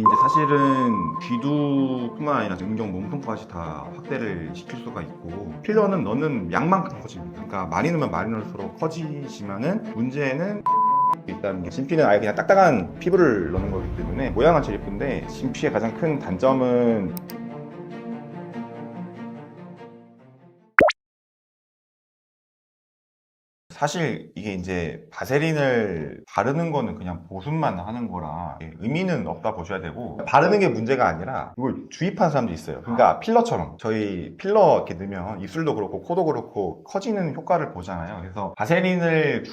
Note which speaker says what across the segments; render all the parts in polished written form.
Speaker 1: 이제 사실은 귀두뿐만 아니라 음경 몸통까지 다 확대를 시킬 수가 있고, 필러는 넣는 양만큼 커집니다. 그러니까 많이 넣으면 많이 넣을수록 커지지만은 문제는 있다는 게, 진피는 아예 그냥 딱딱한 피부를 넣는 거기 때문에 모양은 제일 예쁜데, 진피의 가장 큰 단점은 사실 이게 이제 바세린을 바르는 거는 그냥 보습만 하는 거라 의미는 없다 보셔야 되고, 바르는 게 문제가 아니라 이걸 주입하는 사람도 있어요. 그러니까 필러처럼, 저희 필러 이렇게 넣으면 입술도 그렇고 코도 그렇고 커지는 효과를 보잖아요. 그래서 바세린을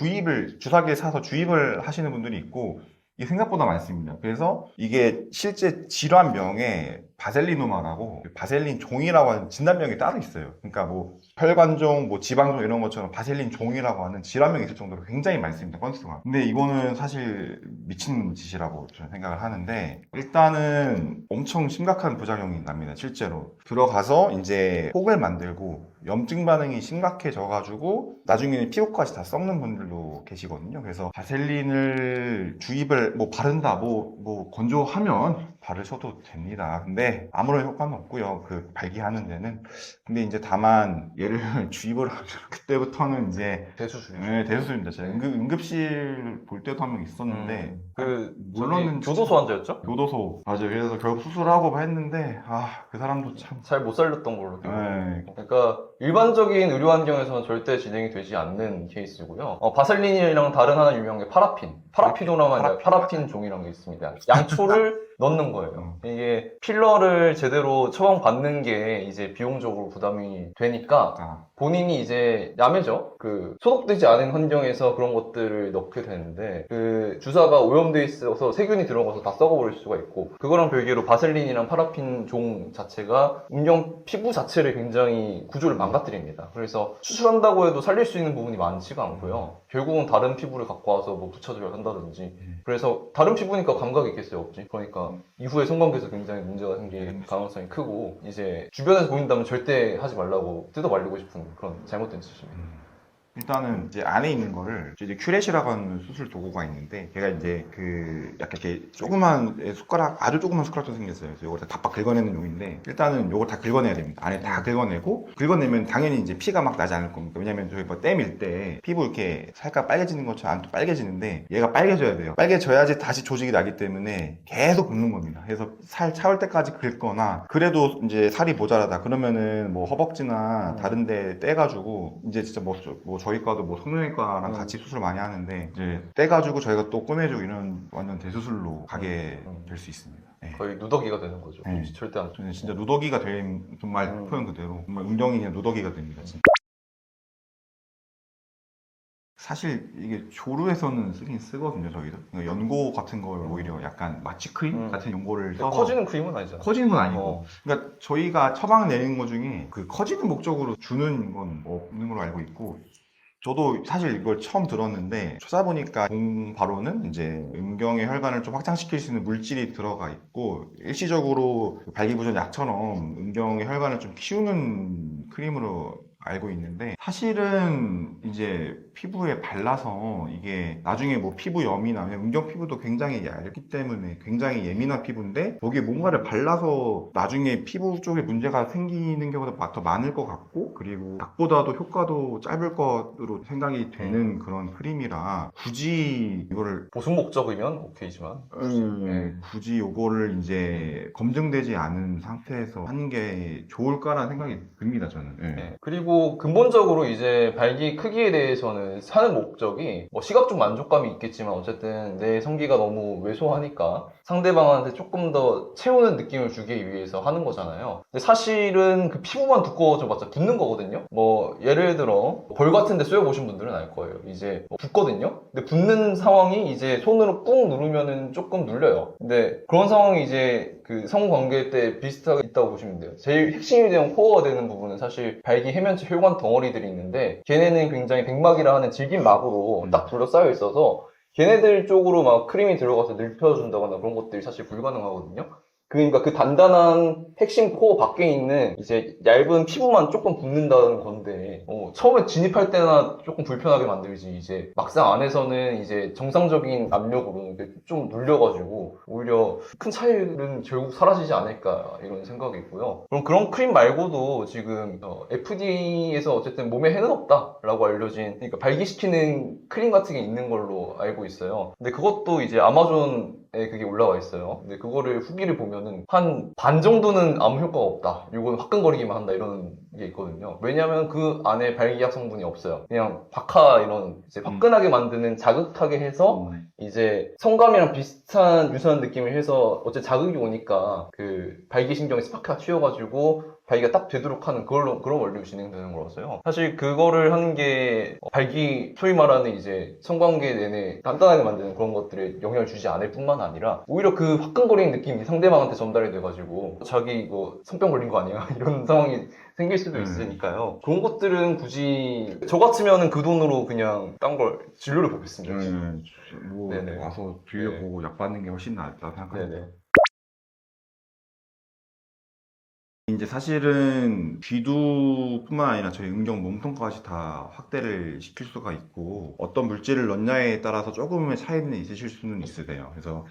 Speaker 1: 주사기에 사서 주입을 하시는 분들이 있고, 이게 생각보다 많습니다. 그래서 이게 실제 질환명에 바셀리노마라고, 바셀린 종이라고 하는 진단명이 따로 있어요. 그러니까 뭐 혈관종, 뭐 지방종 이런 것처럼 바셀린 종이라고 하는 질환명이 있을 정도로 굉장히 많습니다, 건수가. 근데 이거는 사실 미친 짓이라고 저는 생각을 하는데, 일단은 엄청 심각한 부작용이 납니다. 실제로 들어가서 이제 혹을 만들고 염증 반응이 심각해져가지고 나중에는 피부까지 다 썩는 분들도 계시거든요. 그래서 바셀린을 주입을 뭐 바른다, 뭐 건조하면 바르셔도 됩니다. 근데 아무런 효과는 없고요, 그 발기하는 데는. 근데 이제 다만 얘를 주입을 하면 그때부터는 이제
Speaker 2: 대수술이죠.
Speaker 1: 네, 대수술입니다. 제가 응급실 볼 때도 한 명 있었는데,
Speaker 2: 저기 교도소 환자였죠?
Speaker 1: 교도소, 맞아요. 그래서 결국 수술하고 했는데, 그 사람도 참.
Speaker 2: 잘 못 살렸던 걸로 기억해요.
Speaker 1: 네.
Speaker 2: 그러니까 일반적인 의료 환경에서는 절대 진행이 되지 않는 케이스고요. 바셀린이랑 다른 하나 유명한 게 파라피노라고 하는 파라핀 종이라는 게 있습니다. 양초를 넣는 거예요. 이게 필러를 제대로 처방받는 게 이제 비용적으로 부담이 되니까 본인이 이제 야매죠. 소독되지 않은 환경에서 그런 것들을 넣게 되는데, 주사가 오염돼 있어서 세균이 들어가서 다 썩어버릴 수가 있고, 그거랑 별개로 바셀린이랑 파라핀 종 자체가 음경 피부 자체를 굉장히 구조를 망가뜨립니다. 그래서 수술한다고 해도 살릴 수 있는 부분이 많지가 않고요. 결국은 다른 피부를 갖고 와서 뭐 붙여줘야 한다든지, 그래서 다른 피부니까 감각이 있겠어요, 없지? 그러니까 이후에 성관계에서 굉장히 문제가 생길 가능성이 크고, 이제 주변에서 보인다면 절대 하지 말라고 뜯어 말리고 싶은 그런 잘못된 짓입니다.
Speaker 1: 일단은 이제 안에 있는 거를 이제 큐렛이라고 하는 수술 도구가 있는데, 걔가 이제 약간 이렇게 조그만 숟가락, 아주 조그만 숟가락도 생겼어요. 그래서 이걸 다 박박 긁어내는 용인데, 일단은 이걸 다 긁어내야 됩니다. 안에 다 긁어내고, 긁어내면 당연히 이제 피가 막 나지 않을 겁니다. 왜냐면 저희 뭐 땜일 때 피부 이렇게 살짝 빨개지는 것처럼 안도 빨개지는데, 얘가 빨개져야 돼요. 빨개져야지 다시 조직이 나기 때문에 계속 긁는 겁니다. 그래서 살 차올 때까지 긁거나, 그래도 이제 살이 모자라다 그러면은 뭐 허벅지나 다른 데 떼가지고, 이제 진짜 뭐 저희과도 뭐 성형외과랑 같이 수술 많이 하는데, 이제 떼가지고 저희가 또 꺼내주고 이런 완전 대수술로 가게 될 수 있습니다. 네.
Speaker 2: 거의 누더기가 되는 거죠.
Speaker 1: 네.
Speaker 2: 절대 안
Speaker 1: 저는 진짜 누더기가 된, 정말 표현 그대로 정말 음경이 그냥 누더기가 됩니다, 진짜. 사실 이게 조루에서는 쓰긴 쓰거든요, 저희도. 그러니까 연고 같은 걸 오히려 약간 마취 크림 같은 연고를 써서.
Speaker 2: 커지는 크림은 아니잖아.
Speaker 1: 커지는 건 아니고. 그러니까 저희가 처방 내는 것 중에 커지는 목적으로 주는 건 없는 걸로 알고 있고, 저도 사실 이걸 처음 들었는데 찾아보니까 바로는 이제 음경의 혈관을 좀 확장시킬 수 있는 물질이 들어가 있고, 일시적으로 발기부전 약처럼 음경의 혈관을 좀 키우는 크림으로 알고 있는데, 사실은 이제 피부에 발라서 이게 나중에 뭐 피부염이나, 음경 피부도 굉장히 얇기 때문에 굉장히 예민한 피부인데, 거기에 뭔가를 발라서 나중에 피부 쪽에 문제가 생기는 경우가 더 많을 것 같고, 그리고 약보다도 효과도 짧을 것으로 생각이 되는 그런 크림이라, 굳이 이거를
Speaker 2: 보습 목적이면 오케이지만
Speaker 1: 굳이 요거를 이제 검증되지 않은 상태에서 하는 게 좋을까라는 생각이 듭니다, 저는.
Speaker 2: 네. 그리고 근본적으로 이제 발기 크기에 대해서는 사는 목적이 뭐 시각적 만족감이 있겠지만, 어쨌든 내 성기가 너무 왜소하니까 상대방한테 조금 더 채우는 느낌을 주기 위해서 하는 거잖아요. 근데 사실은 그 피부만 두꺼워져봤자 붓는 거거든요. 뭐 예를 들어 벌 같은 데 쏘여보신 분들은 알 거예요. 이제 뭐 붓거든요. 근데 붓는 상황이 이제 손으로 꾹 누르면은 조금 눌려요. 근데 그런 상황이 이제 성관계 때 비슷하게 있다고 보시면 돼요. 제일 핵심이 되는 코어가 되는 부분은 사실 발기 해면체 혈관 덩어리들이 있는데, 걔네는 굉장히 백막이라 하는 질긴 막으로 딱 둘러싸여 있어서 걔네들 쪽으로 막 크림이 들어가서 늙혀준다거나 그런 것들이 사실 불가능하거든요. 그러니까 그 단단한 핵심 코어 밖에 있는 이제 얇은 피부만 조금 붙는다는 건데, 처음에 진입할 때나 조금 불편하게 만들지, 이제 막상 안에서는 이제 정상적인 압력으로 이렇게 좀 눌려가지고, 오히려 큰 차이는 결국 사라지지 않을까, 이런 생각이 있고요. 그럼 그런 크림 말고도 지금, FDA에서 어쨌든 몸에 해는 없다라고 알려진, 그러니까 발기시키는 크림 같은 게 있는 걸로 알고 있어요. 근데 그것도 이제 아마존에 그게 올라와 있어요. 근데 그거를 후기를 보면은 한 반 정도는 아무 효과가 없다. 이거는 화끈거리기만 한다. 이런 게 있거든요. 왜냐면 그 안에 발기약 성분이 없어요. 그냥 박하 이런 이제 화끈하게 만드는 자극하게 해서 이제 성감이랑 비슷한 유사한 느낌을 해서 어째 자극이 오니까 그 발기신경이 스파크가 튀어가지고 발기가 딱 되도록 하는 그런 원리로 진행되는 거라서요. 사실 그거를 하는 게 발기, 소위 말하는 이제 성관계 내내 단단하게 만드는 그런 것들에 영향을 주지 않을 뿐만 아니라 오히려 그 화끈거리는 느낌이 상대방한테 전달이 돼가지고 자기 이거 성병 걸린 거 아니야? 이런 상황이 생길 수도 있으니까요. 그런 것들은 굳이 저 같으면은 그 돈으로 그냥 딴 걸 진료를 보겠습니다.
Speaker 1: 뭐
Speaker 2: 네네.
Speaker 1: 와서 들려보고 약 받는 게 훨씬 낫다 생각합니다.
Speaker 2: 네네.
Speaker 1: 이제 사실은 귀두뿐만 아니라 저희 응경 몸통까지 다 확대를 시킬 수가 있고 어떤 물질을 넣냐에 따라서 조금의 차이는 있으실 수는 있으세요. 그래서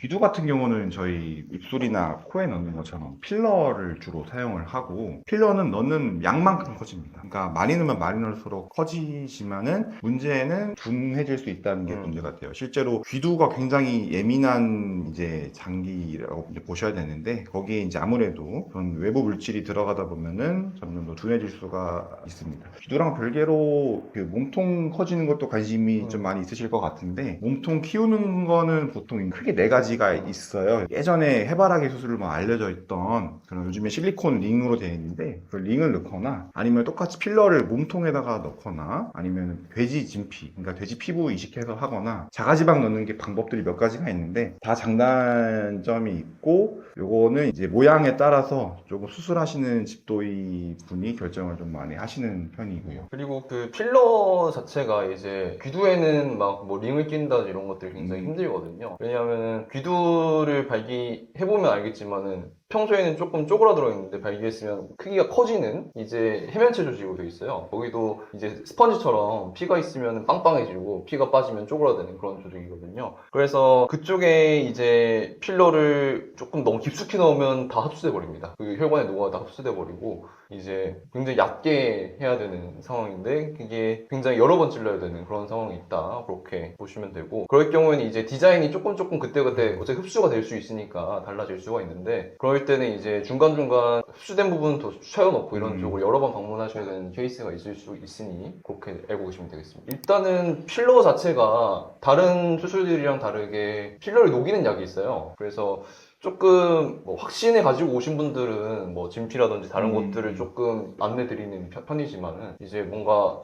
Speaker 1: 귀두 같은 경우는 저희 입술이나 코에 넣는 것처럼 필러를 주로 사용을 하고 필러는 넣는 양만큼 커집니다. 그러니까 많이 넣으면 많이 넣을수록 커지지만은 문제는 둔해질 수 있다는 게 문제 같아요. 실제로 귀두가 굉장히 예민한 이제 장기라고 이제 보셔야 되는데 거기에 이제 아무래도 그런 외부 물질이 들어가다 보면은 점점 더 둔해질 수가 있습니다. 귀두랑 별개로 그 몸통 커지는 것도 관심이 좀 많이 있으실 것 같은데 몸통 키우는 거는 보통 크게 네 가지가 있어요. 예전에 해바라기 수술로 뭐 알려져 있던 그런 요즘에 실리콘 링으로 되어 있는데 그 링을 넣거나 아니면 똑같이 필러를 몸통에다가 넣거나 아니면 돼지 진피, 그러니까 돼지 피부 이식해서 하거나 자가지방 넣는 게 방법들이 몇 가지가 있는데 다 장단점이 있고 요거는 이제 모양에 따라서 조금 수술하시는 집도의 분이 결정을 좀 많이 하시는 편이고요.
Speaker 2: 그리고 그 필러 자체가 이제 귀두에는 막 뭐 링을 낀다 이런 것들이 굉장히 힘들거든요. 왜냐하면 귀두를 발기해보면 알겠지만은 평소에는 조금 쪼그라들어 있는데 발기했으면 크기가 커지는 이제 해면체 조직으로 되어 있어요. 거기도 이제 스펀지처럼 피가 있으면 빵빵해지고 피가 빠지면 쪼그라드는 그런 조직이거든요. 그래서 그쪽에 이제 필러를 조금 너무 깊숙이 넣으면 다 흡수돼 버립니다. 그 혈관에 녹아 다 흡수돼 버리고 이제 굉장히 얕게 해야 되는 상황인데 그게 굉장히 여러 번 찔러야 되는 그런 상황이 있다. 그렇게 보시면 되고 그럴 경우에는 이제 디자인이 조금 그때그때 어차피 흡수가 될 수 있으니까 달라질 수가 있는데 그럴 때는 이제 중간중간 흡수된 부분은 더 채워놓고 이런 쪽으로 여러 번 방문하셔야 되는 케이스가 있을 수 있으니 그렇게 알고 계시면 되겠습니다. 일단은 필러 자체가 다른 수술들이랑 다르게 필러를 녹이는 약이 있어요. 그래서 조금 뭐 확신을 가지고 오신 분들은 뭐 진피라든지 다른 것들을 조금 안내드리는 편이지만은 이제 뭔가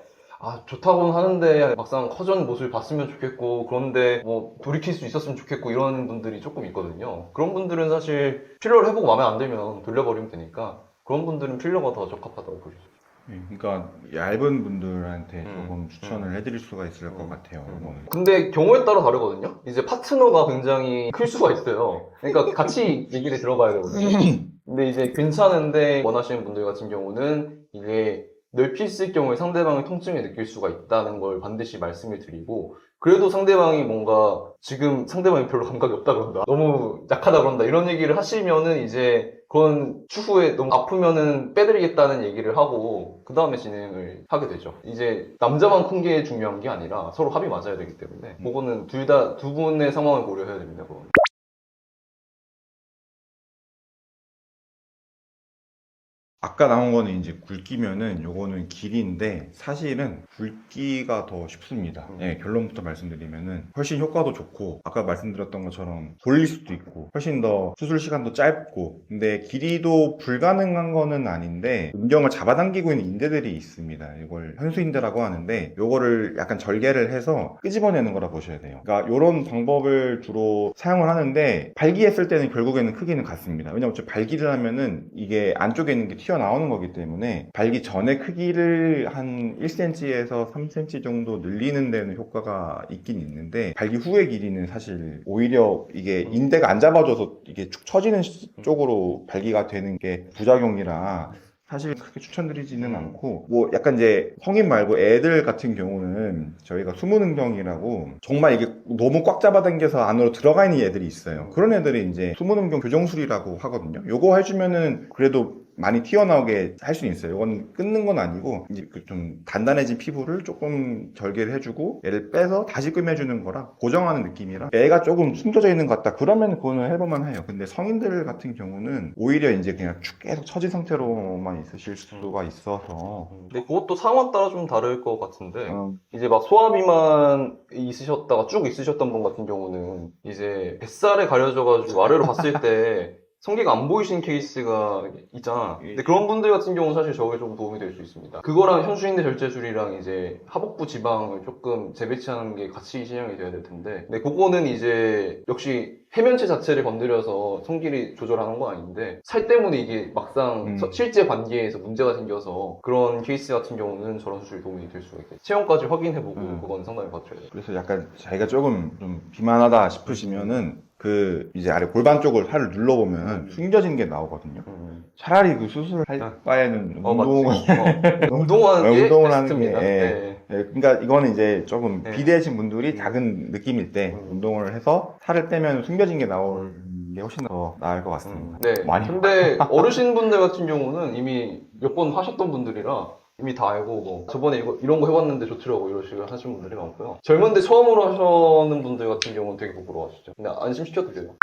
Speaker 2: 좋다고는 하는데 막상 커전 모습을 봤으면 좋겠고 그런데 뭐 돌이킬 수 있었으면 좋겠고 이런 분들이 조금 있거든요. 그런 분들은 사실 필러를 해보고 마음에 안 들면 돌려버리면 되니까 그런 분들은 필러가 더 적합하다고 보시죠.
Speaker 1: 그러니까 얇은 분들한테 조금 추천을 해드릴 수가 있을 것 같아요.
Speaker 2: 근데 경우에 따라 다르거든요. 이제 파트너가 굉장히 클 수가 있어요. 그러니까 같이 얘기를 들어봐야 되거든요. 근데 이제 괜찮은데 원하시는 분들 같은 경우는 이게 넓히 있을 경우에 상대방의 통증을 느낄 수가 있다는 걸 반드시 말씀을 드리고 그래도 상대방이 뭔가 지금 상대방이 별로 감각이 없다 그런다 너무 약하다 그런다 이런 얘기를 하시면은 이제 그건 추후에 너무 아프면은 빼드리겠다는 얘기를 하고 그 다음에 진행을 하게 되죠. 이제 남자만 큰 게 중요한 게 아니라 서로 합이 맞아야 되기 때문에 그거는 두 분의 상황을 고려해야 됩니다. 그건.
Speaker 1: 아까 나온 거는 이제 굵기면은 요거는 길이인데 사실은 굵기가 더 쉽습니다. 예, 결론부터 말씀드리면은 훨씬 효과도 좋고 아까 말씀드렸던 것처럼 돌릴 수도 있고 훨씬 더 수술 시간도 짧고 근데 길이도 불가능한 거는 아닌데 음경을 잡아당기고 있는 인대들이 있습니다. 이걸 현수인대라고 하는데 요거를 약간 절개를 해서 끄집어내는 거라 보셔야 돼요. 그러니까 요런 방법을 주로 사용을 하는데 발기했을 때는 결국에는 크기는 같습니다. 왜냐면 발기를 하면은 이게 안쪽에 있는 게 튀어나오는 거기 때문에 발기 전의 크기를 한 1cm에서 3cm 정도 늘리는 데는 효과가 있긴 있는데 발기 후의 길이는 사실 오히려 이게 인대가 안 잡아줘서 이게 축 처지는 쪽으로 발기가 되는 게 부작용이라 사실 그렇게 추천드리지는 않고 뭐 약간 이제 성인 말고 애들 같은 경우는 저희가 수문응경이라고 정말 이게 너무 꽉 잡아당겨서 안으로 들어가 있는 애들이 있어요. 그런 애들이 이제 수문응경 교정술이라고 하거든요. 요거 해주면은 그래도 많이 튀어나오게 할 수는 있어요. 이건 끊는 건 아니고 이제 그 좀 단단해진 피부를 조금 절개를 해주고 얘를 빼서 다시 꿰매주는 거라 고정하는 느낌이라 애가 조금 숨겨져 있는 것 같다 그러면 그거는 해볼만 해요. 근데 성인들 같은 경우는 오히려 이제 그냥 쭉 계속 처진 상태로만 있으실 수가 있어서
Speaker 2: 근데 그것도 상황 따라 좀 다를 것 같은데 이제 막 소화비만 있으셨다가 쭉 있으셨던 분 같은 경우는 이제 뱃살에 가려져가지고 아래로 봤을 때 성기가 안 보이시는 케이스가 있잖아. 근데 그런 분들 같은 경우는 사실 저게 좀 도움이 될 수 있습니다. 그거랑 현수인대 절제술이랑 이제 하복부 지방을 조금 재배치하는 게 같이 진행이 돼야 될 텐데. 근데 그거는 이제 역시 해면체 자체를 건드려서 성기를 조절하는 건 아닌데 살 때문에 이게 막상 실제 관계에서 문제가 생겨서 그런 케이스 같은 경우는 저런 수술이 도움이 될 수가 있겠죠. 체형까지 확인해보고 그건 상담을 받쳐야 돼요.
Speaker 1: 그래서 약간 자기가 조금 좀 비만하다 싶으시면은 그 이제 아래 골반 쪽을 살을 눌러보면 숨겨진 게 나오거든요. 차라리 그 수술을 할 바에는
Speaker 2: 운동하는 게
Speaker 1: 운동을 하는 게
Speaker 2: 베스트입니다.
Speaker 1: 그러니까 이거는 이제 조금
Speaker 2: 네.
Speaker 1: 비대해진 분들이 작은 느낌일 때 운동을 해서 살을 빼면 숨겨진 게 나올 게 훨씬 더 나을 것 같습니다.
Speaker 2: 네. 근데 어르신분들 같은 경우는 이미 몇 번 하셨던 분들이라 이미 다 알고 뭐 저번에 이런 거 해봤는데 좋더라고 이런 식으로 하시는 분들이 많고요. 젊은데 처음으로 하시는 분들 같은 경우는 되게 부끄러워하시죠. 근데 안심시켜도 돼요.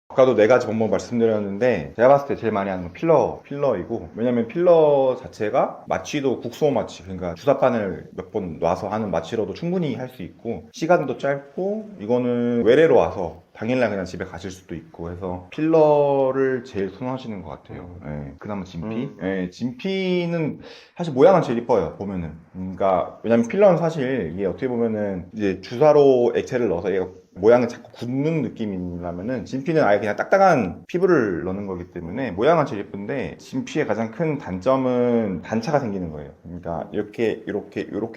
Speaker 1: 아까도 네 가지 방법 말씀드렸는데 제가 봤을 때 제일 많이 하는 건 필러이고 왜냐면 필러 자체가 마취도 국소 마취 그러니까 주사바늘 몇 번 놔서 하는 마취로도 충분히 할 수 있고 시간도 짧고 이거는 외래로 와서 당일날 그냥 집에 가실 수도 있고 해서 필러를 제일 선호하시는 것 같아요. 그다음은 진피. 진피는 사실 모양은 제일 이뻐요 보면은. 그러니까 왜냐면 필러는 사실 이게 어떻게 보면은 이제 주사로 액체를 넣어서 얘가 모양을 자꾸 굳는 느낌이라면은 진피는 아예 그냥 딱딱한 피부를 넣는 거기 때문에 모양은 제일 예쁜데 진피의 가장 큰 단점은 단차가 생기는 거예요. 그러니까 이렇게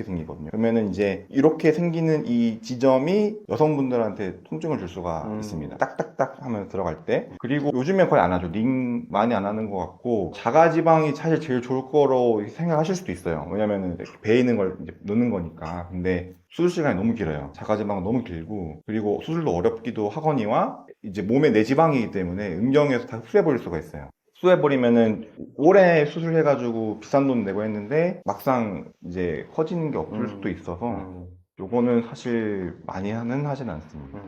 Speaker 1: 생기거든요. 그러면은 이제 이렇게 생기는 이 지점이 여성분들한테 통증을 줄 수가 있습니다. 딱딱딱 하면 들어갈 때. 그리고 요즘에 거의 안 하죠. 링 많이 안 하는 것 같고 자가지방이 사실 제일 좋을 거로 생각하실 수도 있어요. 왜냐면은 이렇게 배에 있는 걸 이제 넣는 거니까. 근데 수술 시간이 너무 길어요. 자가지방은 너무 길고 그리고 수술도 어렵기도 하거니와 이제 몸에 내지방이기 때문에 음경에서 다 흡수해버릴 수가 있어요. 흡수해버리면은 오래 수술해가지고 비싼 돈 내고 했는데 막상 이제 커지는 게 없을 수도 있어서 요거는 사실 많이 하진 않습니다.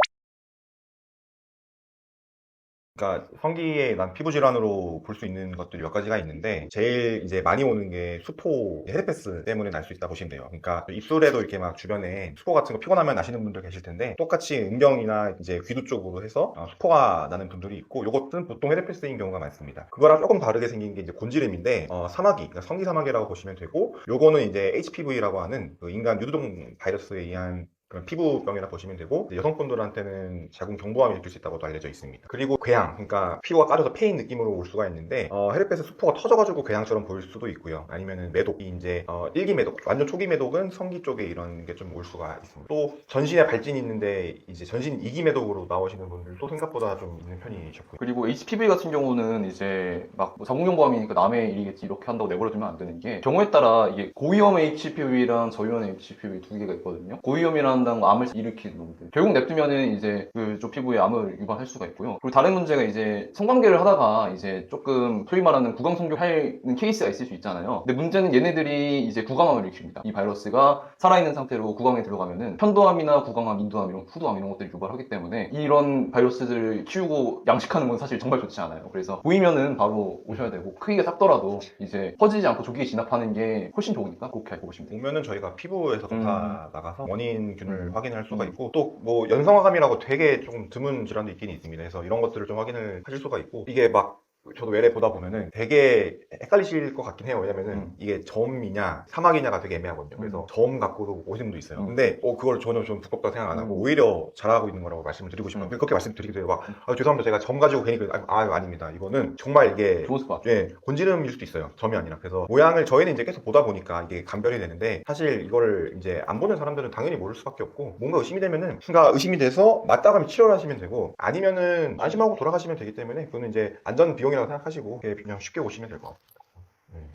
Speaker 1: 그러니까 성기의 난 피부 질환으로 볼 수 있는 것들이 몇 가지가 있는데 제일 이제 많이 오는 게 수포 헤르페스 때문에 날 수 있다 보시면 돼요. 그러니까 입술에도 이렇게 막 주변에 수포 같은 거 피곤하면 나시는 분들 계실 텐데 똑같이 음경이나 이제 귀두 쪽으로 해서 수포가 나는 분들이 있고 이것은 보통 헤르페스인 경우가 많습니다. 그거랑 조금 다르게 생긴 게 이제 곤지름인데 사마귀, 그러니까 성기 사마귀라고 보시면 되고 요거는 이제 HPV라고 하는 그 인간 유두동 바이러스에 의한 그런 피부병이라 보시면 되고 여성분들한테는 자궁 경부암을 일으킬 수 있다고도 알려져 있습니다. 그리고 궤양, 그러니까 피부가 까져서 페인 느낌으로 올 수가 있는데 헤르페스 수포가 터져가지고 궤양처럼 보일 수도 있고요. 아니면은 매독이 이제 1기 매독, 완전 초기 매독은 성기 쪽에 이런 게 좀 올 수가 있습니다. 또 전신에 발진이 있는데 이제 전신 2기 매독으로 나오시는 분들도 생각보다 좀 있는 편이셨고요.
Speaker 2: 그리고 HPV 같은 경우는 이제 막 자궁 경부암이니까 남의 일이겠지 이렇게 한다고 내버려두면 안 되는 게 경우에 따라 이게 고위험 HPV랑 저위험 HPV 두 개가 있거든요. 고위험이라는 건 암을 일으키는 놈들. 결국 냅두면은 이제 그쪽 피부에 암을 유발할 수가 있고요. 그리고 다른 문제가 이제 성관계를 하다가 이제 조금 소위 말하는 구강성교하는 케이스가 있을 수 있잖아요. 근데 문제는 얘네들이 이제 구강암을 일으킵니다. 이 바이러스가 살아있는 상태로 구강에 들어가면은 편도암이나 구강암, 인두암, 후두암 이런 것들이 유발하기 때문에 이런 바이러스들을 키우고 양식하는 건 사실 정말 좋지 않아요. 그래서 보이면은 바로 오셔야 되고 크기가 작더라도 이제 퍼지지 않고 조기에 진압하는 게 훨씬 좋으니까 그렇게 알고 보시면 돼요.
Speaker 1: 보면은 저희가 피부에서 다 나가서 원인균을 확인할 수가 있고 또 뭐 연성화감이라고 되게 조금 드문 질환도 있긴 있습니다. 그래서 이런 것들을 좀 확인을 하실 수가 있고 이게 막 저도 외래 보다 보면은 되게 헷갈리실 것 같긴 해요. 왜냐면은 이게 점이냐 사막이냐가 되게 애매하거든요. 그래서 점 갖고도 오신 분도 있어요. 근데 그걸 전혀 좀 부끄럽다고 생각 안 하고 오히려 잘하고 있는 거라고 말씀을 드리고 싶어요. 그렇게 말씀드리기도 해요. 막 죄송합니다. 제가 점 가지고 괜히 아닙니다. 이거는 정말 이게
Speaker 2: 좋을 것 같아요.
Speaker 1: 예, 곤지름일 수도 있어요. 점이 아니라. 그래서 모양을 저희는 이제 계속 보다 보니까 이게 감별이 되는데 사실 이거를 이제 안 보는 사람들은 당연히 모를 수밖에 없고 뭔가 의심이 되면은 뭔가 의심이 돼서 맞다 가면 치료를 하시면 되고 아니면은 안심하고 돌아가시면 되기 때문에 그거는 이제 안전 비용이라고 생각하시고 그냥 쉽게 오시면 될 것 같아요.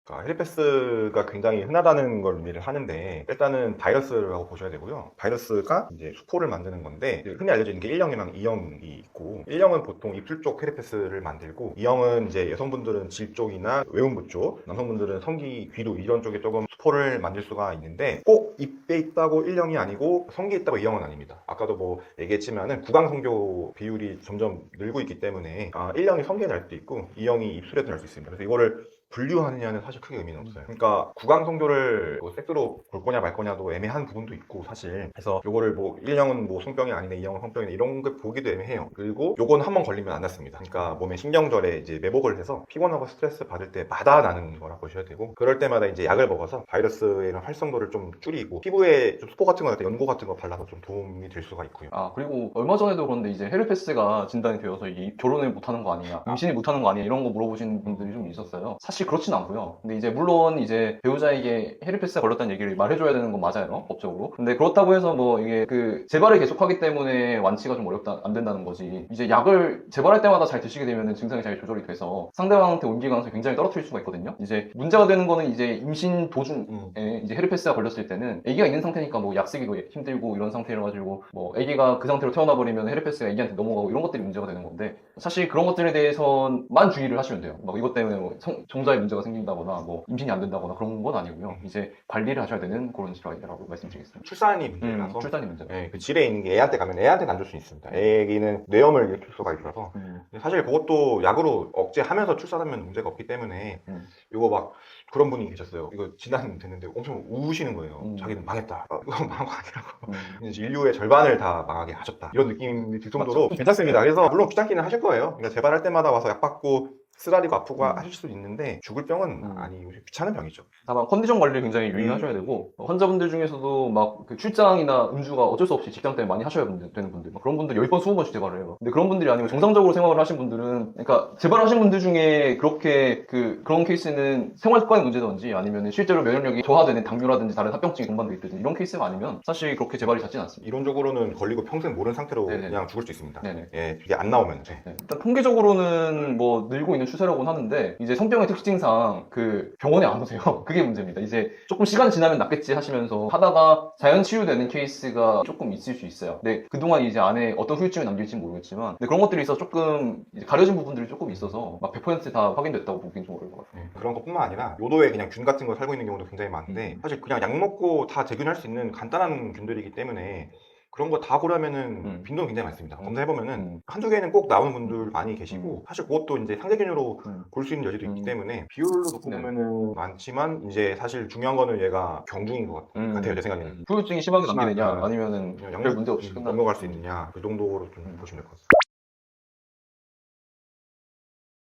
Speaker 1: 그러니까 헤르페스가 굉장히 흔하다는 걸 의미를 하는데 일단은 바이러스라고 보셔야 되고요. 바이러스가 이제 수포를 만드는 건데 흔히 알려져 있는 게 1형이랑 2형이 있고 1형은 보통 입술 쪽 헤르페스를 만들고 2형은 이제 여성분들은 질 쪽이나 외음부 쪽, 남성분들은 성기, 귀루 이런 쪽에 조금 수포를 만들 수가 있는데 꼭 입에 있다고 1형이 아니고 성기에 있다고 2형은 아닙니다. 아까도 뭐 얘기했지만은 구강성교 비율이 점점 늘고 있기 때문에 1형이 성기에 날 수도 있고 2형이 입술에도 날 수 있습니다. 그래서 이거를 분류하느냐는 사실 크게 의미는 없어요. 그러니까 구강 성교를 뭐 섹스로 볼 거냐 말 거냐도 애매한 부분도 있고 사실. 그래서 요거를 뭐 1형은 뭐 성병이 아니네, 2형은 성병이네 이런 거 보기도 애매해요. 그리고 요건 한번 걸리면 안 낫습니다. 그러니까 몸에 신경절에 이제 매복을 해서 피곤하고 스트레스 받을 때마다 나는 거라 보셔야 되고 그럴 때마다 이제 약을 먹어서 바이러스의 이런 활성도를 좀 줄이고 피부에 좀 수포 같은 거 할 때 연고 같은 거 발라서 좀 도움이 될 수가 있고요.
Speaker 2: 그리고 얼마 전에도 그런데 이제 헤르페스가 진단이 되어서 이게 결혼을 못하는 거 아니냐, 임신을 못하는 거 아니냐 이런 거 물어보시는 분들이 좀 있었어요. 사실 그렇진 않고요. 근데 이제 물론 이제 배우자에게 헤르페스가 걸렸다는 얘기를 말해줘야 되는 건 맞아요, 법적으로. 근데 그렇다고 해서 뭐 이게 그 재발을 계속하기 때문에 완치가 좀 어렵다, 안 된다는 거지. 이제 약을 재발할 때마다 잘 드시게 되면 증상이 잘 조절이 돼서 상대방한테 옮길 가능성이 굉장히 떨어뜨릴 수가 있거든요. 이제 문제가 되는 거는 이제 임신 도중에 이제 헤르페스가 걸렸을 때는 아기가 있는 상태니까 뭐 약 쓰기도 힘들고 이런 상태라 가지고 뭐 아기가 그 상태로 태어나 버리면 헤르페스가 아기한테 넘어가고 이런 것들이 문제가 되는 건데 사실 그런 것들에 대해서만 주의를 하시면 돼요. 막 이것 때문에 뭐 정자에 문제가 생긴다거나 뭐 임신이 안 된다거나 그런 건 아니고요. 이제 관리를 하셔야 되는 그런 질환이라고 말씀드리겠습니다.
Speaker 1: 출산이 문제라서
Speaker 2: 출산이 문제.
Speaker 1: 네, 그 질에 있는 게 애한테 가면 애한테는 안 줄 수 있습니다. 애기는 뇌염을 일으킬 수가 있어서 근데 사실 그것도 약으로 억제하면서 출산하면 문제가 없기 때문에 이거 막 그런 분이 계셨어요. 이거 진단됐는데 엄청 우시는 거예요. 자기는 망했다. 이거 망한 거 아니라고. 이제 인류의 절반을 다 망하게 하셨다. 이런 느낌이 들 정도로 괜찮습니다. 그래서 물론 귀찮기는 하실 거예요. 그러니까 재발할 때마다 와서 약 받고 쓰라리고 아프고 하실 수도 있는데 죽을 병은 아니고 귀찮은 병이죠.
Speaker 2: 다만 컨디션 관리를 굉장히 유의하셔야 되고 환자분들 중에서도 막 그 출장이나 음주가 어쩔 수 없이 직장 때문에 많이 하셔야 되는 분들 그런 분들 10번 20번씩 재발을 해요. 근데 그런 분들이 아니고 정상적으로 생활을 하신 분들은 그러니까 재발하신 분들 중에 그렇게 그런 케이스는 생활 습관의 문제든지 아니면 실제로 면역력이 저하되는 당뇨라든지 다른 합병증이 동반돼 있든지 이런 케이스가 아니면 사실 그렇게 재발이 잦진 않습니다.
Speaker 1: 이론적으로는 걸리고 평생 모른 상태로
Speaker 2: 네네.
Speaker 1: 그냥 죽을 수 있습니다.
Speaker 2: 네네.
Speaker 1: 예, 이게 안 나오면.
Speaker 2: 일단 통계적으로는 뭐 늘고 있는 추세라고는 하는데 이제 성병의 특징상 그 병원에 안 오세요. 그게 문제입니다. 이제 조금 시간 지나면 낫겠지 하시면서 하다가 자연 치유되는 케이스가 조금 있을 수 있어요. 근데 그동안 이제 안에 어떤 후유증이 남길지 모르겠지만 근데 그런 것들이 있어서 조금 이제 가려진 부분들이 조금 있어서 막 100%다 확인됐다고 보기는 좀 어려울 것 같아요.
Speaker 1: 그런 것뿐만 아니라 요도에 그냥 균 같은 거 살고 있는 경우도 굉장히 많은데 사실 그냥 약 먹고 다 제균할 수 있는 간단한 균들이기 때문에 그런 거 다 고려하면은 빈도는 굉장히 많습니다. 검사해보면은 한두 개는 꼭 나오는 분들 많이 계시고 사실 그것도 이제 상대균으로 볼 수 있는 여지도 있기 때문에 비율로 놓고 보면은 많지만 이제 사실 중요한 거는 얘가 경중인 것 같아요. 제 생각에는.
Speaker 2: 후유증이 심하게 남기느냐
Speaker 1: 심하게
Speaker 2: 아니면은
Speaker 1: 그냥
Speaker 2: 별 문제 없이 끝나는
Speaker 1: 넘어갈 수 있느냐 그 정도로 좀 보시면 될 것 같습니다.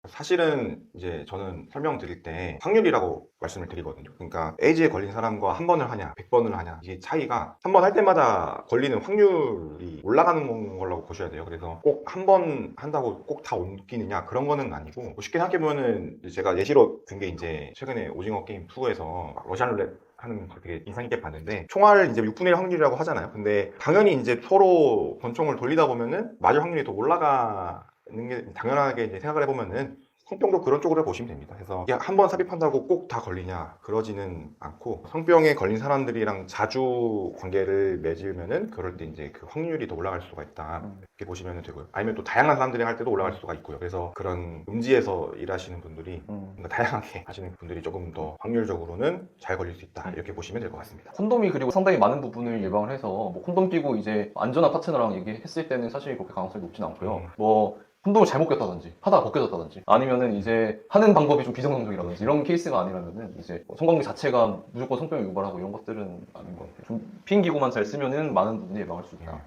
Speaker 1: 사실은 이제 저는 설명드릴 때 확률이라고 말씀을 드리거든요. 그러니까 에이즈에 걸린 사람과 한 번을 하냐 100번을 하냐 이게 차이가 한 번 할 때마다 걸리는 확률이 올라가는 거라고 보셔야 돼요. 그래서 꼭 한 번 한다고 꼭 다 옮기느냐 그런 거는 아니고 뭐 쉽게 생각해보면은 제가 예시로 든 게 이제 최근에 오징어 게임 2에서 러시안 룰렛 하는 거 되게 인상 깊게 봤는데 총알 이제 6분의 1 확률이라고 하잖아요. 근데 당연히 이제 서로 권총을 돌리다 보면은 맞을 확률이 더 올라가는 게 당연하게 이제 생각을 해보면은 성병도 그런 쪽으로 보시면 됩니다. 그래서 한 번 삽입한다고 꼭 다 걸리냐 그러지는 않고 성병에 걸린 사람들이랑 자주 관계를 맺으면은 그럴 때 이제 그 확률이 더 올라갈 수가 있다 이렇게 보시면 되고요. 아니면 또 다양한 사람들이랑 할 때도 올라갈 수가 있고요. 그래서 그런 음지에서 일하시는 분들이 뭔가 다양하게 하시는 분들이 조금 더 확률적으로는 잘 걸릴 수 있다 이렇게 보시면 될 것 같습니다.
Speaker 2: 콘돔이 그리고 상당히 많은 부분을 예방을 해서 뭐 콘돔 끼고 이제 안전한 파트너랑 얘기했을 때는 사실 그렇게 가능성이 높진 않고요. 뭐 콘돔을 잘못 꼈다든지 하다가 벗겨졌다든지 아니면은 이제 하는 방법이 좀 비정상적이라든지 이런 케이스가 아니라면은 이제 성관계 자체가 무조건 성병을 유발하고 이런 것들은 아닌 것 같아요. 좀 피임기구만 잘 쓰면은 많은 부분이 예방할 수 있다.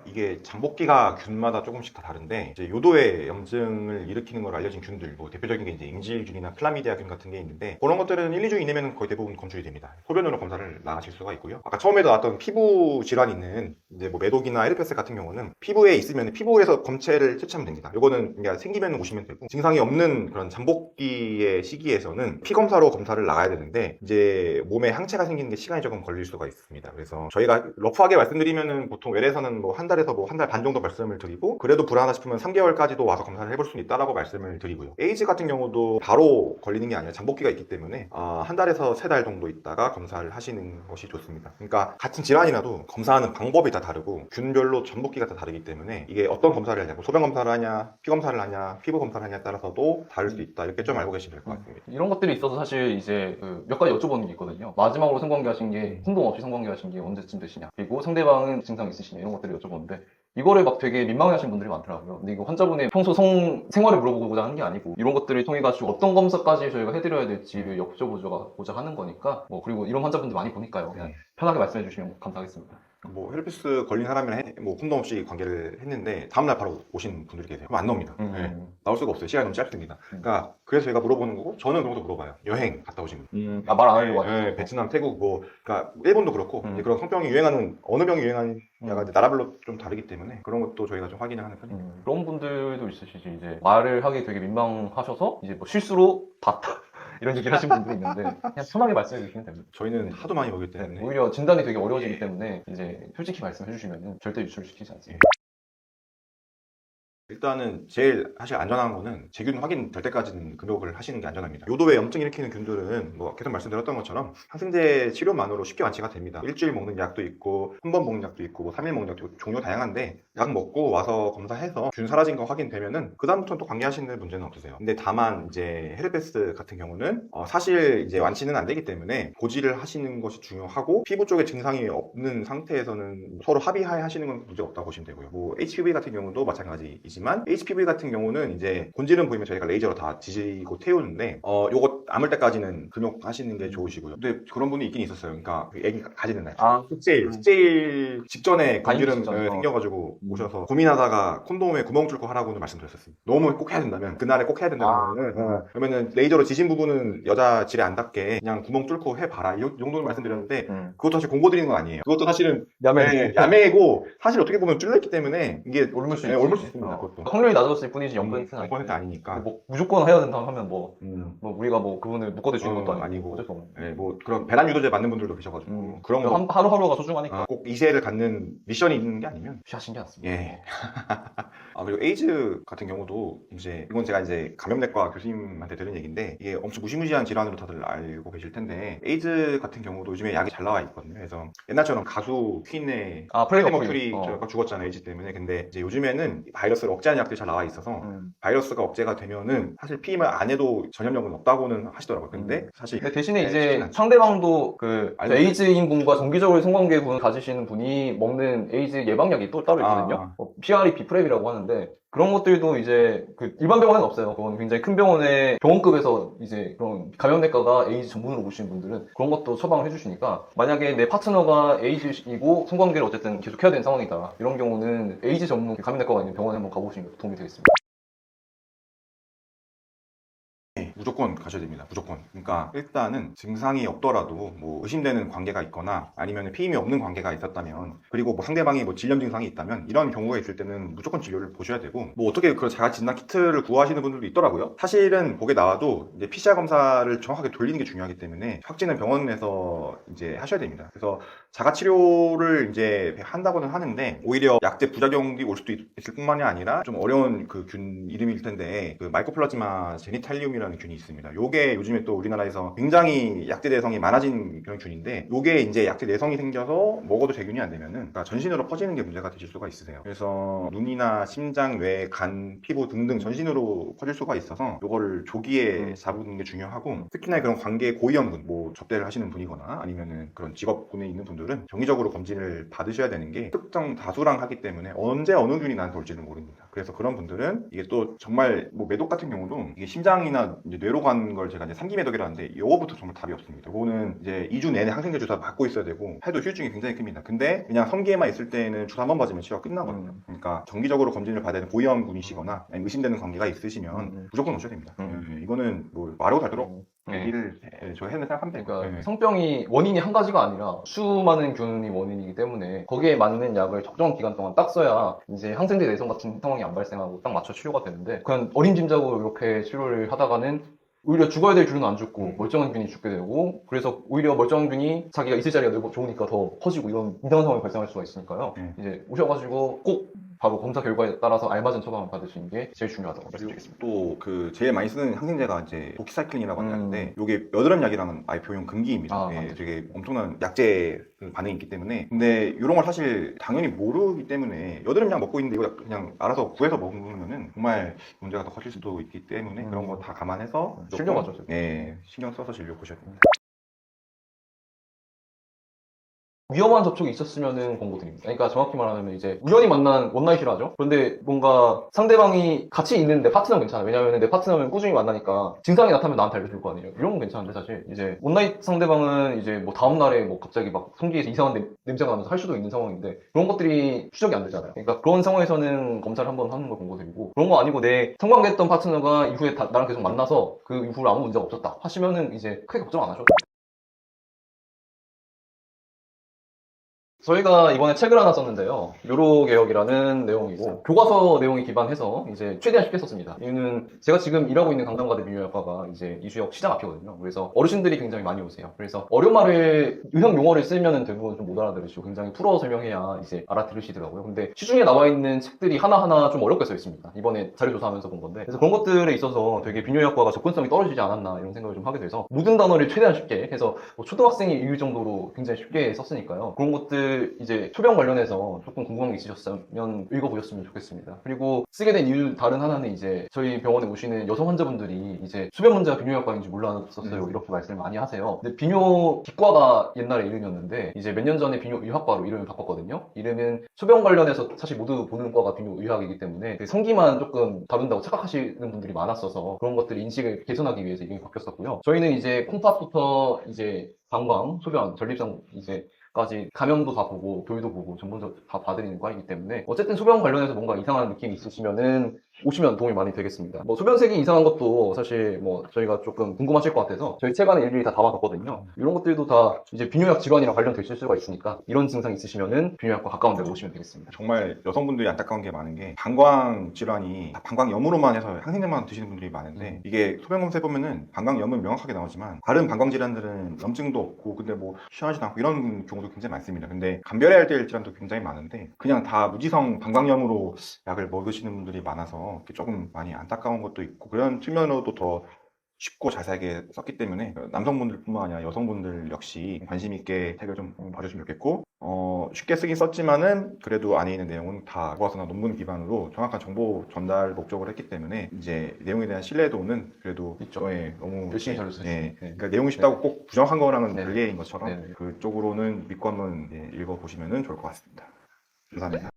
Speaker 1: 이게 장복기가 균마다 조금씩 다 다른데 이제 요도의 염증을 일으키는 걸 알려진 균들 뭐 대표적인 게 이제 ing질균이나 클라미디아균 같은 게 있는데 그런 것들은 1, 2주 이내면 거의 대부분 검출이 됩니다. 소변으로 검사를 나가실 수가 있고요. 아까 처음에도 나왔던 피부 질환 있는 이제 뭐 매독이나 헤르페스 같은 경우는 피부에 있으면 피부에서 검체를 채취하면 됩니다. 요거는 그냥 생기면 오시면 되고 증상이 없는 그런 잠복기의 시기에서는 피 검사로 검사를 나가야 되는데 이제 몸에 항체가 생기는 게 시간이 조금 걸릴 수가 있습니다. 그래서 저희가 러프하게 말씀드리면은 보통 외래에서는 뭐 한 달에서 뭐 한 달 반 정도 말씀을 드리고 그래도 불안하다 싶으면 3개월까지도 와서 검사를 해볼 수는 있다라고 말씀을 드리고요. 에이즈 같은 경우도 바로 걸리는 게 아니라 잠복기가 있기 때문에 한 달에서 3달 정도 있다가 검사를 하시는 것이 좋습니다. 그러니까 같은 질환이라도 검사하는 방법이 다 다르고 균별로 잠복기가 다 다르기 때문에 이게 어떤 검사를 하냐, 뭐 소변 검사를 하냐, 피 검사를 하냐, 피부 검사를 하냐에 따라서도 다를 수 있다. 이렇게 좀 알고 계시면 될 것 같습니다.
Speaker 2: 이런 것들이 있어서 사실 이제 몇 가지 여쭤보는 게 있거든요. 마지막으로 성관계 하신 게 혼동 없이 성관계 하신 게 언제쯤 되시냐, 그리고 상대방은 증상 있으시냐, 이런 것들을 여쭤보는데 이거를 막 되게 민망해하시는 분들이 많더라고요. 근데 이거 환자분의 평소 생활을 물어보고자 하는 게 아니고 이런 것들을 통해 가지고 어떤 검사까지 저희가 해드려야 될지를 여쭤보고자 하는 거니까 그리고 이런 환자분들 많이 보니까요. 그냥 편하게 말씀해 주시면 감사하겠습니다.
Speaker 1: 뭐 헤르페스 걸린 사람이랑 뭐 혼동 없이 관계를 했는데 다음날 바로 오신 분들이 계세요. 그럼 안 나옵니다. 네. 나올 수가 없어요. 시간이 너무 짧습니다. 그러니까 그래서 제가 물어보는 거고 저는 그런 것도 물어봐요. 여행 갔다 오신 분.
Speaker 2: 말 안 하려고 하죠.
Speaker 1: 네, 베트남, 태국 뭐 그러니까 일본도 그렇고 이제 그런 성병이 유행하는 어느 병이 유행하느냐가 이제 나라별로 좀 다르기 때문에 그런 것도 저희가 좀 확인을 하는 편입니다.
Speaker 2: 그런 분들도 있으시지. 이제 말을 하기 되게 민망하셔서 이제 뭐 실수로 봤다 이런 얘기를 하신 분들이 있는데 그냥 편하게 말씀해 주시면 됩니다.
Speaker 1: 저희는 하도 많이 오기 때문에
Speaker 2: 오히려 진단이 되게 어려워지기 때문에 이제 솔직히 말씀해 주시면 절대 유출시키지 않습니다.
Speaker 1: 일단은 제일 사실 안전한 거는 제균 확인될 때까지는 금욕을 하시는 게 안전합니다. 요도에 염증 일으키는 균들은 뭐 계속 말씀드렸던 것처럼 항생제 치료만으로 쉽게 완치가 됩니다. 일주일 먹는 약도 있고 한 번 먹는 약도 있고 뭐 3일 먹는 약도 있고 종류 다양한데 약 먹고 와서 검사해서 균 사라진 거 확인되면은 그 다음부터는 또 관계하시는 문제는 없으세요. 근데 다만 이제 헤르페스 같은 경우는 사실 이제 완치는 안 되기 때문에 고지를 하시는 것이 중요하고 피부 쪽에 증상이 없는 상태에서는 서로 합의하에 하시는 건 문제 없다고 보시면 되고요. 뭐 HPV 같은 경우도 마찬가지이지만 HPV 같은 경우는 이제 본질은 보이면 저희가 레이저로 다 지지고 태우는데 요거 암을 때까지는 금욕하시는 게 좋으시고요. 근데 그런 분이 있긴 있었어요. 그러니까 그 애기 가지는 날 숙제일 직전에 건기름 생겨가지고 오셔서 고민하다가 콘돔에 구멍 뚫고 하라고는 말씀드렸었습니다. 너무 꼭 해야 된다면 그날에 꼭 해야 된다면 그러면은 레이저로 지진 부분은 여자 질에 안 닿게 그냥 구멍 뚫고 해봐라 이 정도는 말씀드렸는데 그것도 사실 공고 드리는 건 아니에요. 그것도 사실은 야매고 사실 어떻게 보면 뚫렸기 때문에 이게 옮을 수 있습니다. 그것도.
Speaker 2: 확률이 낮아졌을 뿐이지 0%는
Speaker 1: 0% 아니니까.
Speaker 2: 뭐 무조건 해야 된다 하면 뭐 우리가 뭐 그분을 묶어대 주는 것도 아니고 어쩔 수 없는.
Speaker 1: 네, 뭐 그런 배란 유도제 맞는 분들도 계셔가지고 그런 거
Speaker 2: 하루하루가 소중하니까
Speaker 1: 꼭 이세를 갖는 미션이 있는 게 아니면
Speaker 2: 피하신 게 낫습니다.
Speaker 1: 예. 그리고 에이즈 같은 경우도 이제 이건 제가 이제 감염내과 교수님한테 들은 얘기인데 이게 엄청 무시무시한 질환으로 다들 알고 계실 텐데 에이즈 같은 경우도 요즘에 약이 잘 나와 있거든요. 그래서 옛날처럼 가수 퀸의 프레디 머큐리가 죽었잖아요, 에이즈 때문에. 근데 이제 요즘에는 바이러스를 억제하는 약들이 잘 나와 있어서 바이러스가 억제가 되면은 사실 피임을 안 해도 전염력은 없다고는 하시더라고요. 근데 사실
Speaker 2: 대신에 이제 상대방도 그 에이즈인 분과 정기적으로 성관계 가지시는 분이 먹는 에이즈 예방약이 또 따로 있거든요. PRE 비프랩이라고 하는데 그런 것들도 이제 그 일반 병원에는 없어요. 그건 굉장히 큰 병원에 병원급에서 이제 그런 감염내과가 에이즈 전문으로 오시는 분들은 그런 것도 처방을 해주시니까 만약에 내 파트너가 에이즈이고 성관계를 어쨌든 계속 해야 되는 상황이다 이런 경우는 에이즈 전문 감염내과가 있는 병원에 한번 가보시는 게 도움이 되겠습니다.
Speaker 1: 무조건 가셔야 됩니다. 무조건. 그러니까 일단은 증상이 없더라도 뭐 의심되는 관계가 있거나 아니면 피임이 없는 관계가 있었다면 그리고 뭐 상대방이 뭐 질염 증상이 있다면 이런 경우가 있을 때는 무조건 진료를 보셔야 되고 뭐 어떻게 그 자가 진단 키트를 구하시는 분들도 있더라고요. 사실은 거기에 나와도 이제 PCR 검사를 정확하게 돌리는 게 중요하기 때문에 확진은 병원에서 이제 하셔야 됩니다. 그래서 자가 치료를 이제 한다고는 하는데 오히려 약제 부작용이 올 수도 있을 뿐만이 아니라 좀 어려운 그 균 이름일 텐데 그 마이코플라즈마 제니탈리움이라는 균이 있습니다. 요게 요즘에 또 우리나라에서 굉장히 약제 내성이 많아진 그런 균인데 요게 이제 약제 내성이 생겨서 먹어도 제균이 안 되면은 그러니까 전신으로 퍼지는 게 문제가 되실 수가 있으세요. 그래서 눈이나 심장, 뇌, 간, 피부 등등 전신으로 퍼질 수가 있어서 요거를 조기에 잡는 게 중요하고 특히나 그런 관계 고위험군 뭐 접대를 하시는 분이거나 아니면은 그런 직업군에 있는 분들은 정기적으로 검진을 받으셔야 되는 게 특정 다수랑 하기 때문에 언제 어느 균이 나한테 올지는 모릅니다. 그래서 그런 분들은 이게 또 정말 뭐 매독 같은 경우도 이게 심장이나 이제 뇌로 가는 궁금한 걸 제가 이제 3기 매독이라 하는데 이거부터 정말 답이 없습니다. 이거는 이제 2주 내내 항생제 주사 받고 있어야 되고 해도 후유증이 굉장히 큽니다. 근데 그냥 3기에만 있을 때는 주사 한 번 맞으면 치료가 끝나거든요. 그러니까 정기적으로 검진을 받아야 되는 고위험군이시거나 아니면 의심되는 관계가 있으시면 무조건 오셔야 됩니다. 이거는 뭐 말하고 닳도록 얘기를 저희 해는 생각합니다.
Speaker 2: 그러니까 성병이 원인이 한 가지가 아니라 수많은 균이 원인이기 때문에 거기에 맞는 약을 적정한 기간 동안 딱 써야 이제 항생제 내성 같은 상황이 안 발생하고 딱 맞춰 치료가 되는데 그냥 어림짐작으로 이렇게 치료를 하다가는 오히려 죽어야 될 균은 안 죽고 멀쩡한 균이 죽게 되고 그래서 오히려 멀쩡한 균이 자기가 있을 자리가 넓고 좋으니까 더 커지고 이런 이상한 상황이 발생할 수가 있으니까요. 이제 오셔가지고 꼭 바로 검사 결과에 따라서 알맞은 처방을 받으시는 게 제일 중요하다고 말씀드리겠습니다.
Speaker 1: 또 그 제일 많이 쓰는 항생제가 이제 도키사이클린이라고 하는데 이게 여드름 약이랑은 아예 병용 금기입니다. 되게 엄청난 약제 반응이 있기 때문에 근데 이런 걸 사실 당연히 모르기 때문에 여드름 약 먹고 있는데 이거 그냥 알아서 구해서 먹으면은 정말 문제가 더 커질 수도 있기 때문에 그런 거 다 감안해서
Speaker 2: 신경하죠.
Speaker 1: 네, 신경 써서 진료 보셔야 됩니다.
Speaker 2: 위험한 접촉이 있었으면은 권고드립니다. 그러니까 정확히 말하면 이제 우연히 만난 원나잇이라죠. 그런데 뭔가 상대방이 같이 있는데 파트너는 괜찮아. 왜냐면 내 파트너는 꾸준히 만나니까 증상이 나타나면 나한테 알려줄 거 아니에요. 이런 건 괜찮은데 사실 이제 원나잇 상대방은 이제 뭐 다음 날에 뭐 갑자기 막 성기에서 이상한 냄새가 나면서 할 수도 있는 상황인데 그런 것들이 추적이 안 되잖아요. 그러니까 그런 상황에서는 검사를 한번 하는 걸 권고드리고 그런 거 아니고 내 성관계했던 파트너가 이후에 나랑 계속 만나서 그 이후로 아무 문제가 없었다 하시면은 이제 크게 걱정 안 하셔도 돼요. 저희가 이번에 책을 하나 썼는데요. 요로 개혁이라는 내용이고 교과서 내용에 기반해서 이제 최대한 쉽게 썼습니다. 이유는 제가 지금 일하고 있는 강남가대 비뇨기과가 이제 이수역 시장 앞이거든요. 그래서 어르신들이 굉장히 많이 오세요. 그래서 어려운 말을 의학 용어를 쓰면은 대부분 좀 못 알아들으시고 굉장히 풀어 설명해야 이제 알아들으시더라고요. 근데 시중에 나와 있는 책들이 하나하나 좀 어렵게 써 있습니다. 이번에 자료 조사하면서 본 건데 그래서 그런 것들에 있어서 되게 비뇨기과가 접근성이 떨어지지 않았나 이런 생각을 좀 하게 돼서 모든 단어를 최대한 쉽게 해서 뭐 초등학생이 읽을 정도로 굉장히 쉽게 썼으니까요. 그런 것들 이제 소변 관련해서 조금 궁금한 게 있으셨다면 읽어보셨으면 좋겠습니다. 그리고 쓰게 된 이유 다른 하나는 이제 저희 병원에 오시는 여성 환자분들이 이제 소변 문제가 비뇨기과인지 몰랐었어요. 이렇게 말씀을 많이 하세요. 근데 비뇨기과가 옛날에 이름이었는데 이제 몇 년 전에 비뇨의학과로 이름을 바꿨거든요. 이름은 소변 관련해서 사실 모두 보는 과가 비뇨의학이기 때문에 그 성기만 조금 다룬다고 착각하시는 분들이 많았어서 그런 것들 인식을 개선하기 위해서 이름이 바뀌었었고요. 저희는 이제 콩팥부터 이제 방광, 소변, 전립선 이제 까지 감염도 다 보고 교육도 보고 전문적 다 봐드리는 과이기 때문에 어쨌든 소변 관련해서 뭔가 이상한 느낌이 있으시면은 오시면 도움이 많이 되겠습니다. 뭐 소변색이 이상한 것도 사실 뭐 저희가 조금 궁금하실 것 같아서 저희 책 안에 일일이 다 담아뒀거든요. 이런 것들도 다 이제 비뇨약 질환이랑 관련되실 수가 있으니까 이런 증상 있으시면은 비뇨약과 가까운 데로 오시면 되겠습니다.
Speaker 1: 정말 여성분들이 안타까운 게 많은 게 방광 질환이 다 방광염으로만 해서 항생제만 드시는 분들이 많은데 이게 소변 검사해 보면은 방광염은 명확하게 나오지만 다른 방광 질환들은 염증도 없고 근데 뭐 시원하지도 않고 이런 경우도 굉장히 많습니다. 근데 감별해야 될 질환도 굉장히 많은데 그냥 다 무지성 방광염으로 약을 먹으시는 분들이 많아서 조금 많이 안타까운 것도 있고 그런 측면으로도 더 쉽고 자세하게 썼기 때문에 남성분들뿐만 아니라 여성분들 역시 관심 있게 책을 좀 봐주시면 좋겠고 쉽게 쓰긴 썼지만은 그래도 안에 있는 내용은 다 교과서나 논문 기반으로 정확한 정보 전달 목적으로 했기 때문에 이제 내용에 대한 신뢰도는 그래도
Speaker 2: 있죠.
Speaker 1: 너무
Speaker 2: 열심히 잘 쓰시죠.
Speaker 1: 그러니까 내용이 쉽다고 꼭 부정한 거랑은
Speaker 2: 네.
Speaker 1: 별개인 것처럼
Speaker 2: 네.
Speaker 1: 그쪽으로는 믿고 한번 읽어보시면 좋을 것 같습니다. 감사합니다.